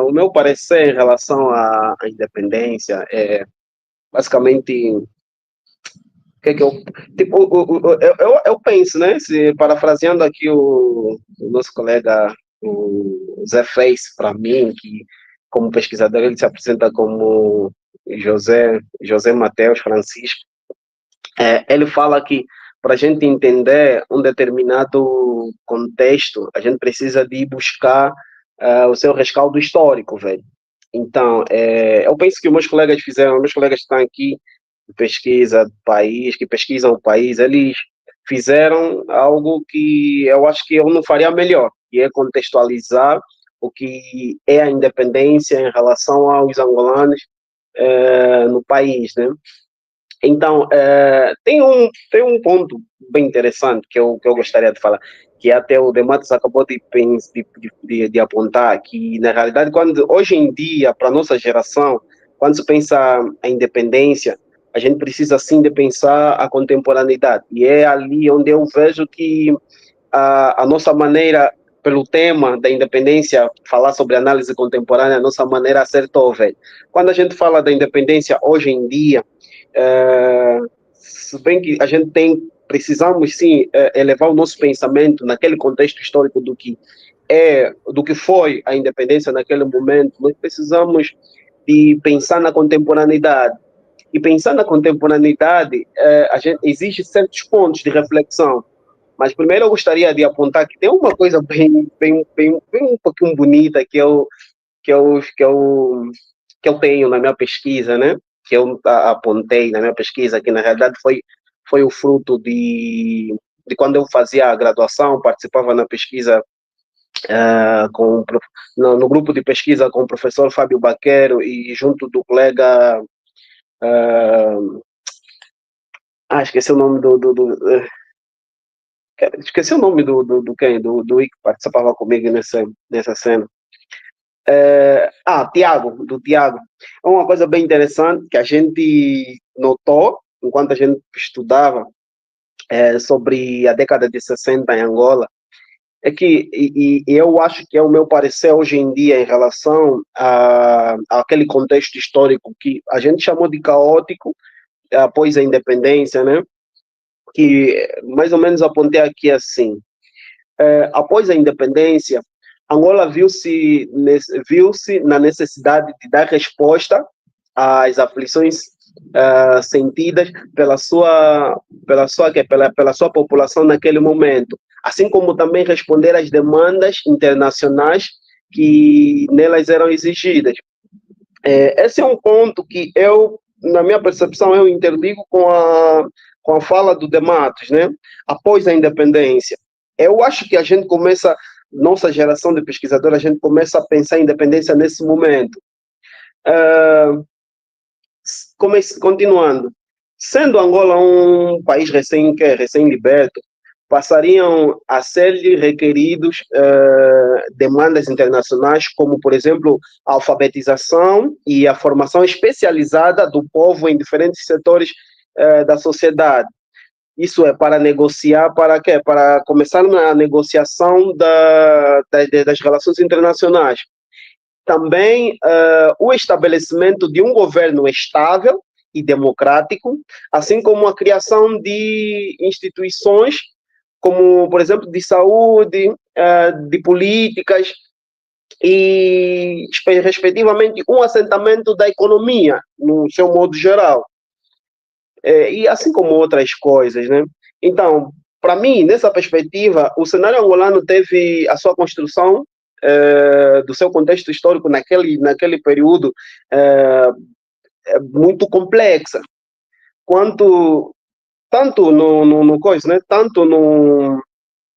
o meu parecer em relação à independência é basicamente o que é que eu tipo eu penso, né? Se parafraseando aqui o nosso colega o Zé Fez para mim que como pesquisador ele se apresenta como José Mateus Francisco. Ele fala que para a gente entender um determinado contexto, a gente precisa de buscar o seu rescaldo histórico, velho. Então, eu penso que meus colegas que estão aqui de pesquisa do país, que pesquisam o país, eles fizeram algo que eu acho que eu não faria melhor, que é contextualizar o que é a independência em relação aos angolanos no país, né? Então, tem um ponto bem interessante que eu gostaria de falar, que até o Dematos acabou de apontar, que na realidade, hoje em dia, para a nossa geração, quando se pensa a independência, a gente precisa sim de pensar a contemporaneidade. E é ali onde eu vejo que a nossa maneira, pelo tema da independência, falar sobre análise contemporânea, a nossa maneira acertou, velho. Quando a gente fala da independência hoje em dia, é, se bem que a gente precisamos sim elevar o nosso pensamento naquele contexto histórico do que foi a independência naquele momento, nós precisamos de pensar na contemporaneidade. E pensar na contemporaneidade, existe certos pontos de reflexão. Mas primeiro eu gostaria de apontar que tem uma coisa bem um pouquinho bonita que eu, que eu, que eu tenho na minha pesquisa, né? Que eu apontei na minha pesquisa, que na realidade foi o fruto de quando eu fazia a graduação, participava na pesquisa no grupo de pesquisa com o professor Fábio Baquero e junto do colega esqueci o nome esqueci o nome do quem? Do que participava comigo nessa cena. Do Tiago. É uma coisa bem interessante que a gente notou enquanto a gente estudava sobre a década de 60 em Angola, é que, e eu acho que é o meu parecer hoje em dia em relação àquele contexto histórico que a gente chamou de caótico após a independência, né? Que mais ou menos apontei aqui assim. Após a independência, Angola viu-se na necessidade de dar resposta às aflições sentidas pela sua população naquele momento, assim como também responder às demandas internacionais que nelas eram exigidas. Esse é um ponto que na minha percepção, eu interligo com a fala do Dematos, né? Após a independência. Eu acho que a gente começa, nossa geração de pesquisadores, a gente começa a pensar em independência nesse momento. Continuando, sendo Angola um país recém-liberto, passariam a ser requeridos demandas internacionais, como, por exemplo, a alfabetização e a formação especializada do povo em diferentes setores da sociedade. Isso é para negociar, para quê? Para começar a negociação das relações internacionais. Também o estabelecimento de um governo estável e democrático, assim como a criação de instituições como, por exemplo, de saúde, de políticas e, respectivamente, um assentamento da economia, no seu modo geral. E assim como outras coisas, né? Então, para mim, nessa perspectiva, o cenário angolano teve a sua construção do seu contexto histórico naquele período muito complexa, tanto no coisa, né? Tanto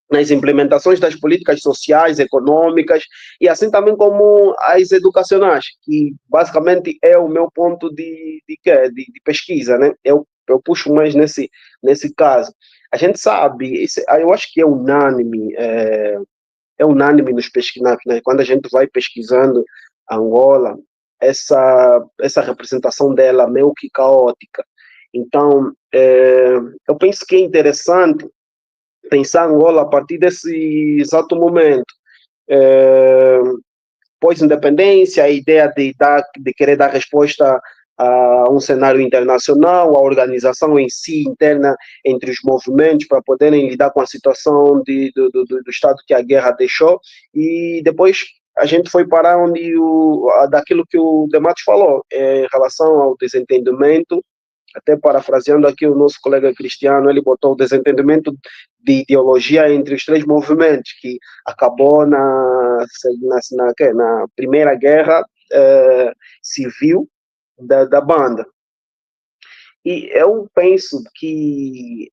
nas implementações das políticas sociais, econômicas e assim também como as educacionais, que basicamente é o meu ponto de pesquisa, né? Eu puxo mais nesse caso. A gente sabe, eu acho que é unânime nos pesquisadores, né? Quando a gente vai pesquisando Angola, essa representação dela meio que caótica. Então, eu penso que é interessante pensar Angola a partir desse exato momento. pós-independência, a ideia de querer dar resposta a um cenário internacional, a organização em si interna entre os movimentos para poderem lidar com a situação do estado que a guerra deixou, e depois a gente foi parar daquilo que o Dematos falou, em relação ao desentendimento, até parafraseando aqui o nosso colega Cristiano, ele botou o desentendimento de ideologia entre os três movimentos, que acabou na Primeira Guerra Civil da banda. E eu penso que,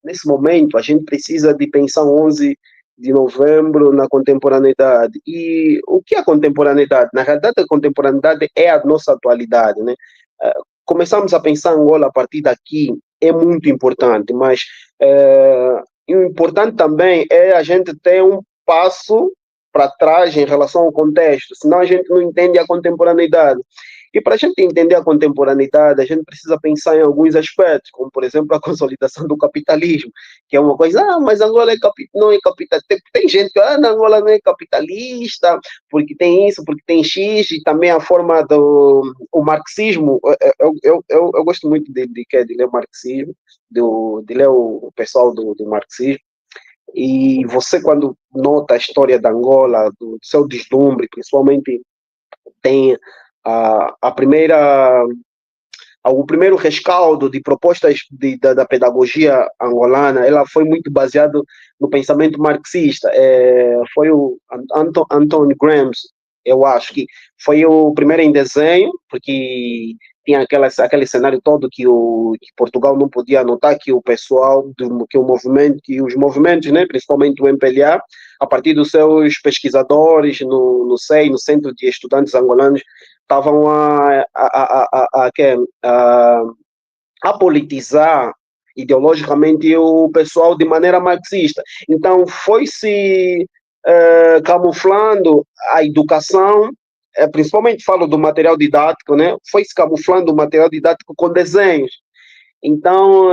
nesse momento, a gente precisa de pensar 11 de novembro na contemporaneidade. E o que é a contemporaneidade? Na realidade, a contemporaneidade é a nossa atualidade, né? Começamos a pensar Angola a partir daqui é muito importante, mas o importante também é a gente ter um passo para trás em relação ao contexto, senão a gente não entende a contemporaneidade. E para a gente entender a contemporaneidade, a gente precisa pensar em alguns aspectos, como, por exemplo, a consolidação do capitalismo, que é uma coisa, mas Angola não é capitalista. Tem gente que, Angola não é capitalista, porque tem isso, porque tem X, e também a forma do o marxismo. Eu gosto muito de ler o marxismo, de ler o pessoal do marxismo. E você, quando nota a história da Angola, do seu deslumbre, principalmente tem a primeira, o primeiro rescaldo de propostas da pedagogia angolana, ela foi muito baseado no pensamento marxista. Foi o Anton Gramsci, eu acho que foi o primeiro em desenho, porque tinha aquele cenário todo que Portugal não podia notar que o pessoal, que os movimentos, né, principalmente o MPLA, a partir dos seus pesquisadores no CEI, no Centro de Estudantes Angolanos, estavam a politizar ideologicamente o pessoal de maneira marxista. Então, foi-se camuflando a educação, principalmente falo do material didático, né? Foi-se camuflando o material didático com desenhos. Então,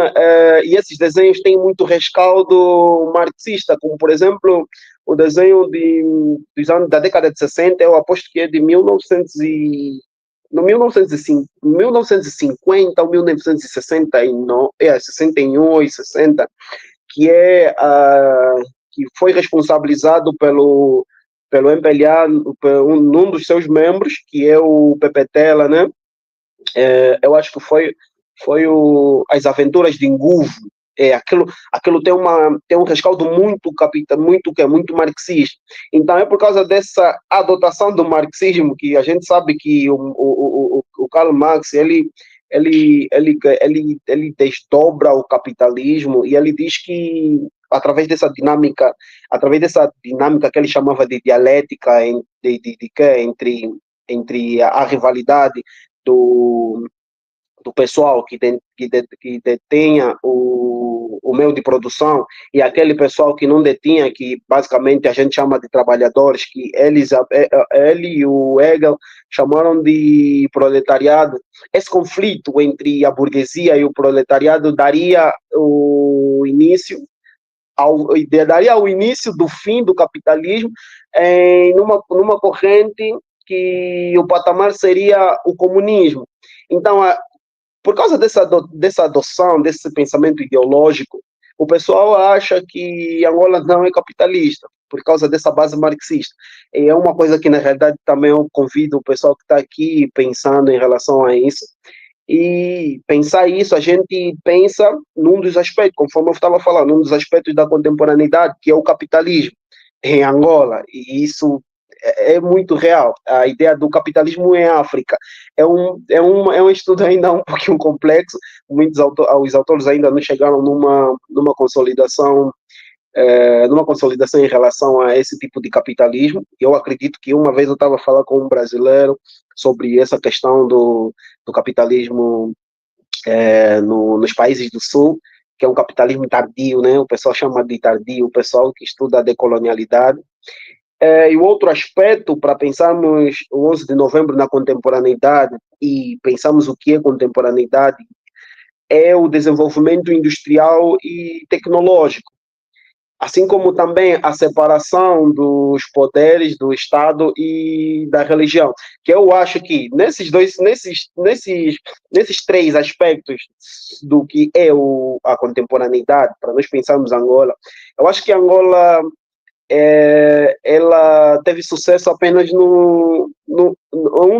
e esses desenhos têm muito rescaldo marxista, como, por exemplo, o desenho dos anos da década de 60, eu aposto que é de 1950 ou 1961, 61 e 60, que que foi responsabilizado pelo MPLA, um dos seus membros, que é o Pepe Tela, né? Eu acho que foi As Aventuras de Nguvu. Aquilo tem um rescaldo muito marxista. Então é por causa dessa adotação do marxismo que a gente sabe que o Karl Marx ele desdobra o capitalismo e ele diz que através dessa dinâmica que ele chamava de dialética entre a rivalidade do pessoal que detenha o meio de produção e aquele pessoal que não detinha, que basicamente a gente chama de trabalhadores, que ele e o Hegel chamaram de proletariado. Esse conflito entre a burguesia e o proletariado daria o início do fim do capitalismo numa corrente que o patamar seria o comunismo. Então, por causa dessa adoção, desse pensamento ideológico, o pessoal acha que Angola não é capitalista, por causa dessa base marxista. E é uma coisa que, na realidade, também eu convido o pessoal que está aqui pensando em relação a isso. E pensar isso, a gente pensa num dos aspectos, conforme eu estava falando, num dos aspectos da contemporaneidade, que é o capitalismo em Angola. E isso é muito real. A ideia do capitalismo em África é um estudo ainda um pouquinho complexo. Os autores ainda não chegaram numa consolidação em relação a esse tipo de capitalismo. Eu acredito que uma vez eu estava falando com um brasileiro sobre essa questão do capitalismo nos países do Sul, que é um capitalismo tardio, né? O pessoal chama de tardio, o pessoal que estuda a decolonialidade. E o outro aspecto, para pensarmos o 11 de novembro na contemporaneidade e pensarmos o que é contemporaneidade, é o desenvolvimento industrial e tecnológico. assim como também a separação dos poderes do Estado e da religião, que eu acho que nesses três aspectos do que é a contemporaneidade, para nós pensarmos Angola, eu acho que Angola ela teve sucesso apenas um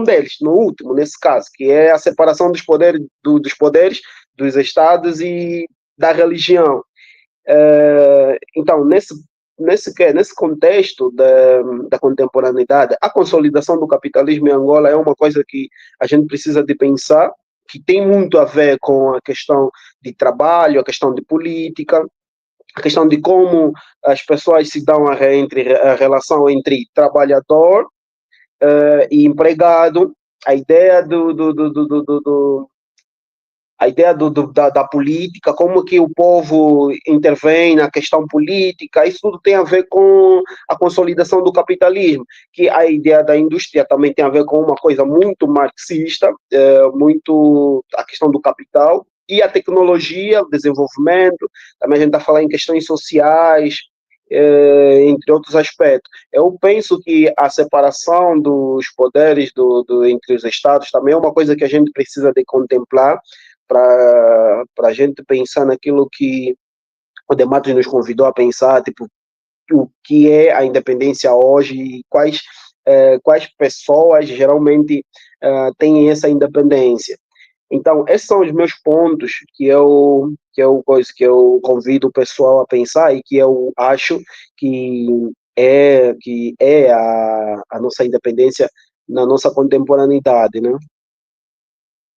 deles, no último, nesse caso, que é a separação dos poderes dos estados e da religião. Então, nesse contexto da contemporaneidade, a consolidação do capitalismo em Angola é uma coisa que a gente precisa de pensar, que tem muito a ver com a questão de trabalho, a questão de política, a questão de como as pessoas se dão a relação entre trabalhador e empregado, a ideia a ideia da política, como que o povo intervém na questão política, isso tudo tem a ver com a consolidação do capitalismo, que a ideia da indústria também tem a ver com uma coisa muito marxista, muito a questão do capital, e a tecnologia, o desenvolvimento, também a gente está falando em questões sociais, entre outros aspectos. Eu penso que a separação dos poderes entre os estados também é uma coisa que a gente precisa de contemplar para a gente pensar naquilo que o Demetrios nos convidou a pensar, tipo, o que é a independência hoje e quais pessoas geralmente têm essa independência. Então, esses são os meus pontos que eu convido o pessoal a pensar e que eu acho que é a nossa independência na nossa contemporaneidade, né?